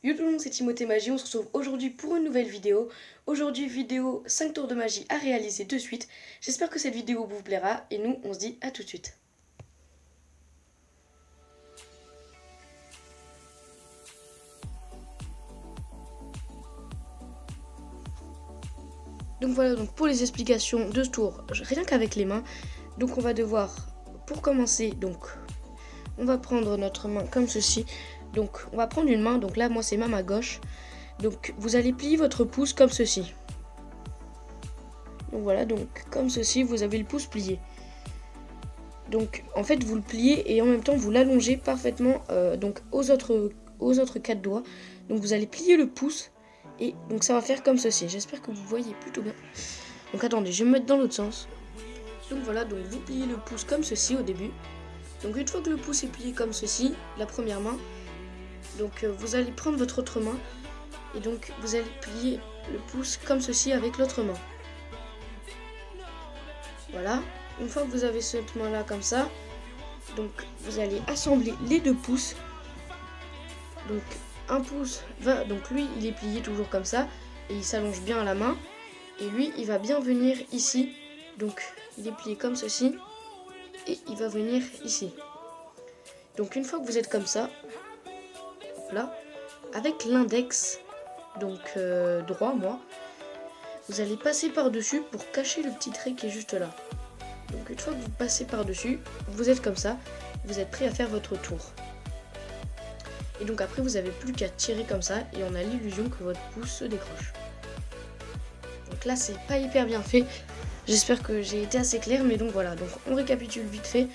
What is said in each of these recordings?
Yo tout le monde, c'est Timothée Magie, on se retrouve aujourd'hui pour une nouvelle vidéo. Aujourd'hui, vidéo 5 tours de magie à réaliser de suite. J'espère que cette vidéo vous plaira et nous, on se dit à tout de suite. Donc voilà, donc pour les explications de ce tour, rien qu'avec les mains. Donc on va devoir, pour commencer, donc on va prendre notre main comme ceci. Donc on va prendre une main, donc là moi c'est ma main gauche. Donc vous allez plier votre pouce comme ceci. Donc voilà, donc comme ceci, vous avez le pouce plié. Donc en fait vous le pliez et en même temps vous l'allongez parfaitement donc aux autres 4 doigts. Donc vous allez plier le pouce et donc ça va faire comme ceci. J'espère que vous voyez plutôt bien. Donc attendez, je vais me mettre dans l'autre sens. Donc voilà, donc vous pliez le pouce comme ceci au début. Donc une fois que le pouce est plié comme ceci, la première main, donc vous allez prendre votre autre main et donc vous allez plier le pouce comme ceci avec l'autre main. Voilà. Une fois que vous avez cette main là comme ça, donc vous allez assembler les deux pouces. Donc un pouce va, donc lui il est plié toujours comme ça et il s'allonge bien à la main. Et lui il va bien venir ici. Donc il est plié comme ceci et il va venir ici. Donc une fois que vous êtes comme ça, là, avec l'index, donc droit moi, vous allez passer par dessus pour cacher le petit trait qui est juste là. Donc une fois que vous passez par dessus, vous êtes comme ça, vous êtes prêt à faire votre tour. Et donc après vous avez plus qu'à tirer comme ça et on a l'illusion que votre pouce se décroche. Donc là c'est pas hyper bien fait, j'espère que j'ai été assez clair, mais donc voilà, donc on récapitule vite fait.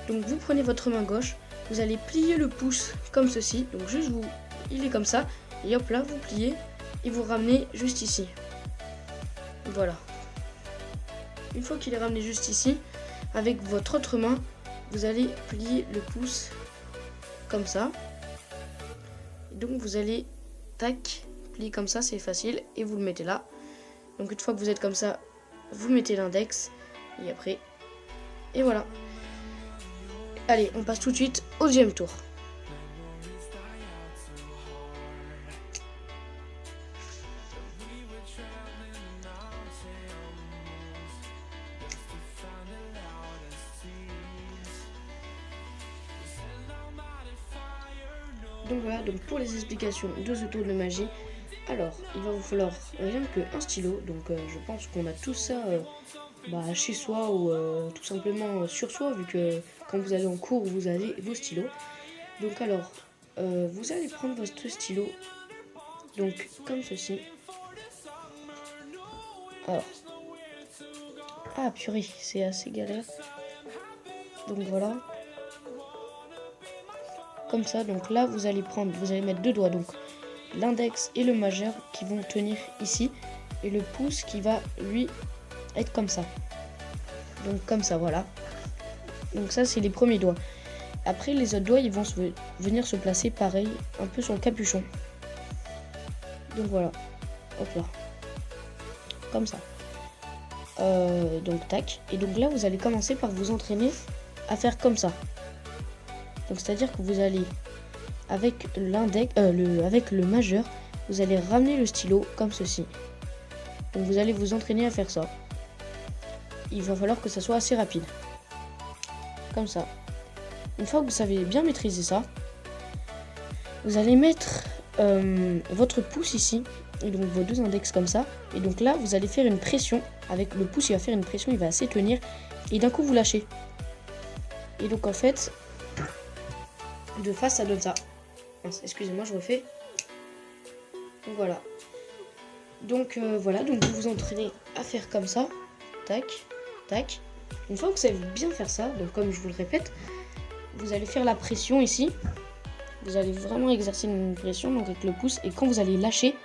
Donc vous prenez votre main gauche, vous allez plier le pouce comme ceci, donc juste vous, il est comme ça, et hop là vous pliez et vous ramenez juste ici. Voilà. Une fois qu'il est ramené juste ici, avec votre autre main, vous allez plier le pouce comme ça. Et donc vous allez, tac, plier comme ça, c'est facile, et vous le mettez là. Donc une fois que vous êtes comme ça, vous mettez l'index, et après, et voilà. Allez, on passe tout de suite au deuxième tour. Donc voilà, donc pour les explications de ce tour de magie, alors il va vous falloir rien qu'un stylo, donc je pense qu'on a tout ça chez soi ou tout simplement sur soi, vu que quand vous allez en cours vous avez vos stylos. Donc alors, vous allez prendre votre stylo, donc comme ceci. Alors, ah purée, c'est assez galère. Donc voilà. Comme ça, donc là vous allez prendre, vous allez mettre deux doigts, donc l'index et le majeur qui vont tenir ici, et le pouce qui va lui être comme ça. Donc comme ça, voilà. Donc ça c'est les premiers doigts. Après les autres doigts ils vont venir se placer pareil, un peu sur le capuchon. Donc voilà, hop là, comme ça. Donc tac, et donc là vous allez commencer par vous entraîner à faire comme ça. Donc c'est-à-dire que vous allez, avec l'index, avec le majeur, vous allez ramener le stylo comme ceci. Donc vous allez vous entraîner à faire ça. Il va falloir que ça soit assez rapide. Comme ça. Une fois que vous savez bien maîtriser ça, vous allez mettre votre pouce ici, et donc vos deux index comme ça. Et donc là, vous allez faire une pression. Avec le pouce, il va faire une pression, il va assez tenir. Et d'un coup, vous lâchez. Et donc en fait, de face ça donne ça. Excusez-moi, je refais. Donc voilà. Donc voilà, donc vous vous entraînez à faire comme ça. Tac, tac. Une fois que vous savez bien faire ça, donc comme je vous le répète, vous allez faire la pression ici. Vous allez vraiment exercer une pression donc avec le pouce, et quand vous allez lâcher,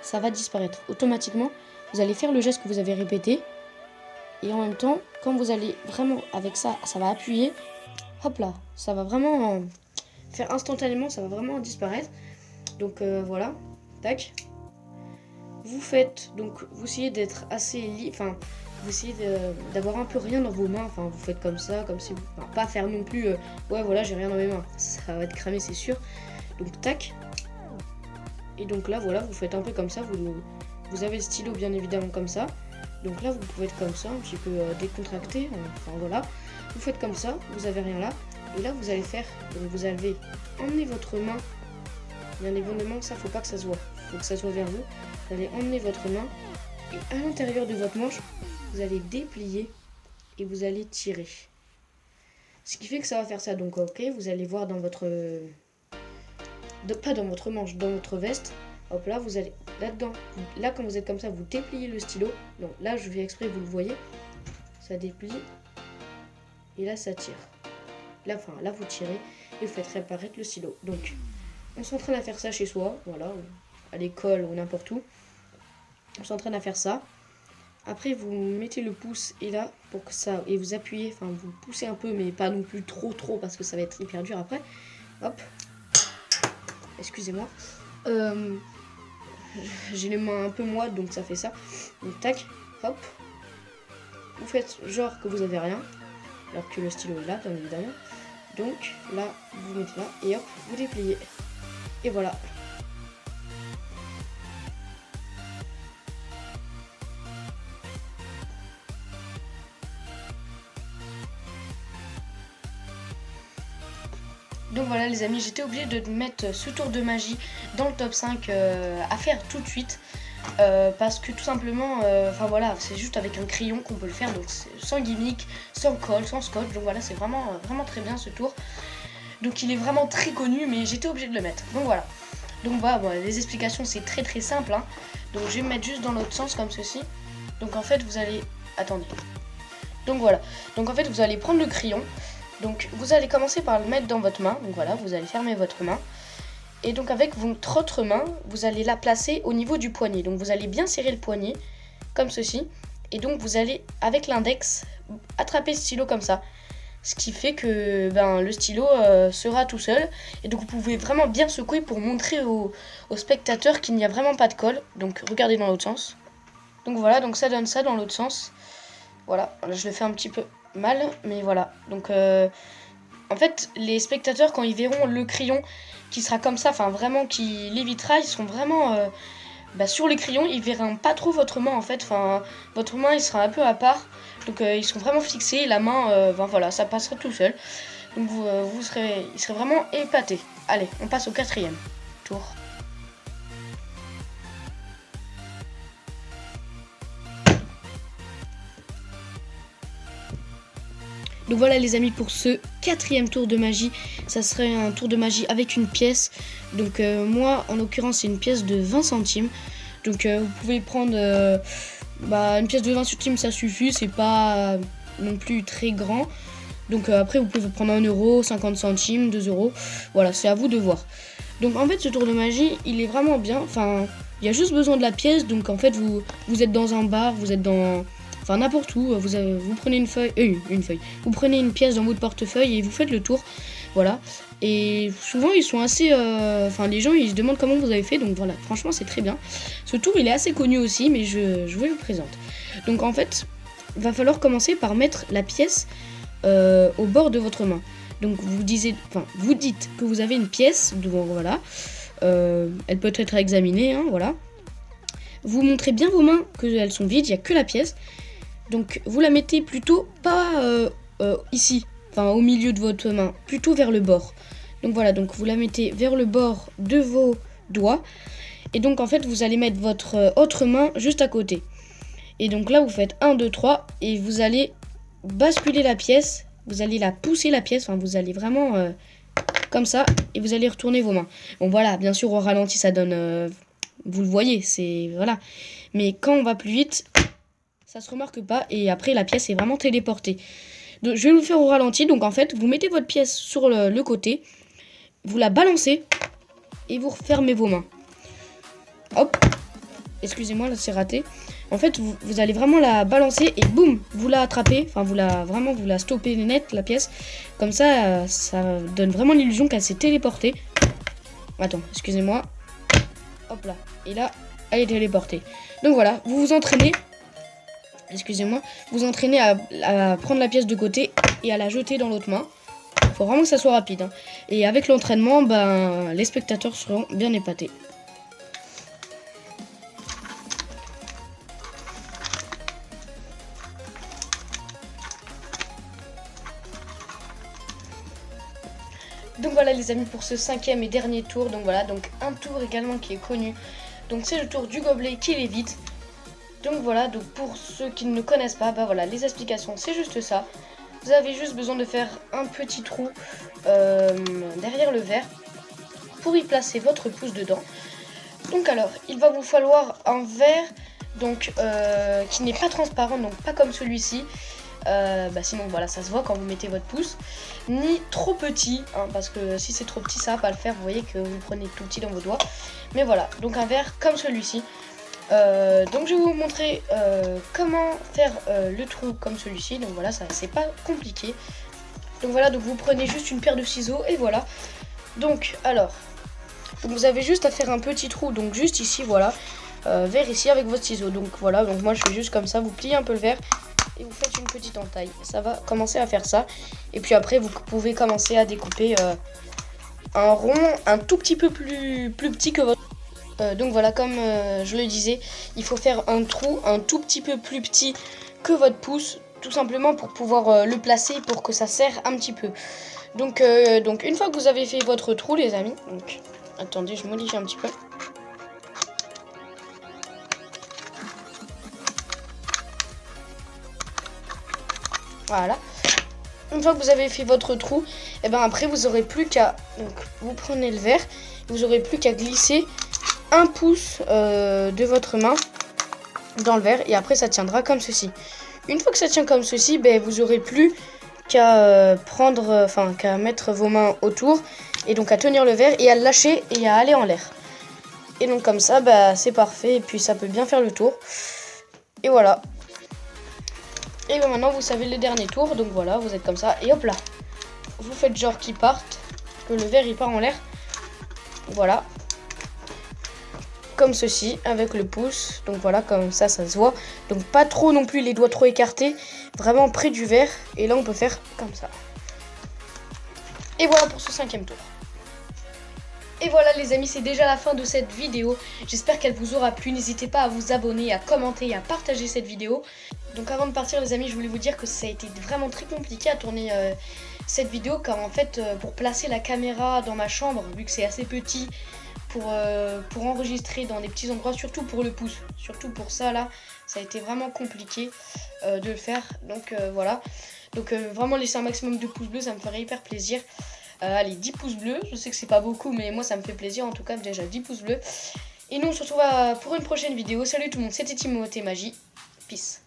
ça va disparaître automatiquement. Vous allez faire le geste que vous avez répété, et en même temps, quand vous allez vraiment avec ça, ça va appuyer. Hop là, ça va vraiment faire instantanément, ça va vraiment disparaître. Donc voilà, tac. Vous faites, donc vous essayez d'être assez libre, enfin vous essayez d'avoir un peu rien dans vos mains, enfin vous faites comme ça, comme si vous, enfin, pas faire non plus, ouais voilà j'ai rien dans mes mains, ça va être cramé c'est sûr. Donc tac, Et donc là, voilà, vous faites un peu comme ça. Vous avez le stylo bien évidemment comme ça. Donc là, vous pouvez être comme ça, un petit peu décontracté. Enfin voilà, vous faites comme ça, vous avez rien là. Et là, vous allez faire, donc vous allez emmener votre main. Bien évidemment, ça, faut pas que ça se voit. Faut que ça soit vers vous. Vous allez emmener votre main et à l'intérieur de votre manche, vous allez déplier et vous allez tirer. Ce qui fait que ça va faire ça. Donc ok, vous allez voir dans votre... pas dans votre manche, dans votre veste. Hop là, vous allez là-dedans. Là, quand vous êtes comme ça, vous dépliez le stylo. Donc là, je fais exprès, vous le voyez. Ça déplie. Et là, ça tire. Là, enfin, là, vous tirez et vous faites réapparaître le stylo. Donc, on s'entraîne à faire ça chez soi. Voilà, à l'école ou n'importe où. On s'entraîne à faire ça. Après, vous mettez le pouce et là, pour que ça... Et vous appuyez, enfin, vous poussez un peu, mais pas non plus trop, parce que ça va être hyper dur après. Hop. Excusez-moi. J'ai les mains un peu moites, donc ça fait ça. Donc, tac, hop. Vous faites genre que vous avez rien, alors que le stylo est là, bien évidemment. Donc, là, vous mettez là, et hop, vous dépliez. Et voilà. Donc voilà les amis, j'étais obligée de mettre ce tour de magie dans le top 5 à faire tout de suite. Parce que tout simplement, enfin voilà, c'est juste avec un crayon qu'on peut le faire. Donc sans gimmick, sans colle, sans scotch. Donc voilà, c'est vraiment très bien ce tour. Donc il est vraiment très connu, mais j'étais obligée de le mettre. Donc voilà. Donc voilà, bon, les explications c'est très simple. Hein. Donc je vais me mettre juste dans l'autre sens comme ceci. Donc en fait vous allez... Attendez. Donc voilà. Donc en fait vous allez prendre le crayon. Donc vous allez commencer par le mettre dans votre main. Donc voilà, vous allez fermer votre main. Et donc avec votre autre main, vous allez la placer au niveau du poignet. Donc vous allez bien serrer le poignet, comme ceci. Et donc vous allez, avec l'index, attraper le stylo comme ça. Ce qui fait que le stylo sera tout seul. Et donc vous pouvez vraiment bien secouer pour montrer aux spectateurs qu'il n'y a vraiment pas de colle. Donc regardez dans l'autre sens. Donc voilà, donc ça donne ça dans l'autre sens. Voilà, je le fais un petit peu mal, mais voilà. Donc en fait, les spectateurs, quand ils verront le crayon qui sera comme ça, enfin vraiment qui lévitera, ils seront vraiment sur les crayons, ils verront pas trop votre main en fait. Enfin, votre main, il sera un peu à part. Donc ils seront vraiment fixés. La main, voilà, ça passera tout seul. Donc il serait vraiment épaté. Allez, on passe au 4e tour. Donc voilà les amis, pour ce 4e tour de magie, ça serait un tour de magie avec une pièce. Donc moi en l'occurrence c'est une pièce de 20 centimes. Donc vous pouvez prendre une pièce de 20 centimes, ça suffit, c'est pas non plus très grand. Donc après vous pouvez prendre 1 euro, 50 centimes, 2 euros, voilà, c'est à vous de voir. Donc en fait ce tour de magie il est vraiment bien, enfin il y a juste besoin de la pièce. Donc en fait vous êtes dans un bar, vous êtes dans... Enfin n'importe où, vous prenez une feuille, vous prenez une pièce dans votre portefeuille et vous faites le tour, voilà. Et souvent ils sont assez, les gens ils se demandent comment vous avez fait, donc voilà, franchement c'est très bien. Ce tour il est assez connu aussi, mais je vous le présente. Donc en fait, il va falloir commencer par mettre la pièce au bord de votre main. Donc vous dites que vous avez une pièce devant, voilà, elle peut être examinée, hein, voilà. Vous montrez bien vos mains qu'elles sont vides, il n'y a que la pièce. Donc vous la mettez plutôt pas ici, enfin au milieu de votre main, plutôt vers le bord. Donc voilà, donc vous la mettez vers le bord de vos doigts. Et donc en fait vous allez mettre votre autre main juste à côté. Et donc là vous faites 1, 2, 3 et vous allez basculer la pièce. Vous allez la pousser la pièce, enfin vous allez vraiment comme ça et vous allez retourner vos mains. Bon voilà, bien sûr au ralenti ça donne... vous le voyez, c'est... Voilà. Mais quand on va plus vite... ça se remarque pas et après la pièce est vraiment téléportée. Donc, je vais vous le faire au ralenti. Donc en fait vous mettez votre pièce sur le côté, vous la balancez et vous refermez vos mains. Hop, excusez-moi là c'est raté. En fait vous allez vraiment la balancer et boum, vous la attrapez. Enfin vous la stoppez net la pièce. Comme ça ça donne vraiment l'illusion qu'elle s'est téléportée. Attends, excusez-moi. Hop là, et là elle est téléportée. Donc voilà, vous vous entraînez. Excusez-moi, vous entraînez à prendre la pièce de côté et à la jeter dans l'autre main. Il faut vraiment que ça soit rapide. Hein. Et avec l'entraînement, les spectateurs seront bien épatés. Donc voilà les amis pour ce 5e et dernier tour. Donc voilà, donc un tour également qui est connu. Donc c'est le tour du gobelet qui l'évite. Donc voilà, donc pour ceux qui ne connaissent pas, bah voilà, les explications c'est juste ça. Vous avez juste besoin de faire un petit trou derrière le verre pour y placer votre pouce dedans. Donc alors, il va vous falloir un verre donc qui n'est pas transparent, donc pas comme celui-ci. Sinon voilà, ça se voit quand vous mettez votre pouce. Ni trop petit, hein, parce que si c'est trop petit ça va pas le faire. Vous voyez que vous prenez tout petit dans vos doigts. Mais voilà, donc un verre comme celui-ci. Donc je vais vous montrer comment faire le trou comme celui-ci. Donc voilà, ça c'est pas compliqué. Donc voilà, donc vous prenez juste une paire de ciseaux et voilà. Donc alors, vous avez juste à faire un petit trou, donc juste ici, voilà, vers ici avec votre ciseau. Donc voilà, donc moi je fais juste comme ça, vous pliez un peu le verre et vous faites une petite entaille. Ça va commencer à faire ça. Et puis après vous pouvez commencer à découper un rond un tout petit peu plus petit que votre... donc voilà, comme je le disais, il faut faire un trou un tout petit peu plus petit que votre pouce, tout simplement pour pouvoir le placer, pour que ça serre un petit peu. Donc une fois que vous avez fait votre trou les amis, donc attendez, je modifie un petit peu. Voilà. Une fois que vous avez fait votre trou, et ben après vous aurez plus qu'à, donc vous prenez le verre, vous aurez plus qu'à glisser un pouce de votre main dans le verre et après ça tiendra comme ceci. Une fois que ça tient comme ceci, ben vous aurez plus qu'à qu'à mettre vos mains autour et donc à tenir le verre et à le lâcher et à aller en l'air. Et donc comme ça, bah, c'est parfait et puis ça peut bien faire le tour. Et voilà. Et ben maintenant vous savez le dernier tour, donc voilà, vous êtes comme ça et hop là. Vous faites genre qu'il parte, que le verre il part en l'air. Voilà. Comme ceci, avec le pouce. Donc voilà, comme ça, ça se voit. Donc pas trop non plus les doigts trop écartés. Vraiment près du verre. Et là, on peut faire comme ça. Et voilà pour ce 5e tour. Et voilà les amis, c'est déjà la fin de cette vidéo. J'espère qu'elle vous aura plu. N'hésitez pas à vous abonner, à commenter et à partager cette vidéo. Donc avant de partir les amis, je voulais vous dire que ça a été vraiment très compliqué à tourner cette vidéo. Car en fait, pour placer la caméra dans ma chambre, vu que c'est assez petit, pour enregistrer dans des petits endroits, surtout pour le pouce. Surtout pour ça là, ça a été vraiment compliqué de le faire. Donc voilà. Donc vraiment laisser un maximum de pouces bleus, ça me ferait hyper plaisir. Allez, 10 pouces bleus, je sais que c'est pas beaucoup, mais moi ça me fait plaisir en tout cas, déjà 10 pouces bleus. Et nous on se retrouve pour une prochaine vidéo. Salut tout le monde, c'était Timothée Magie. Peace.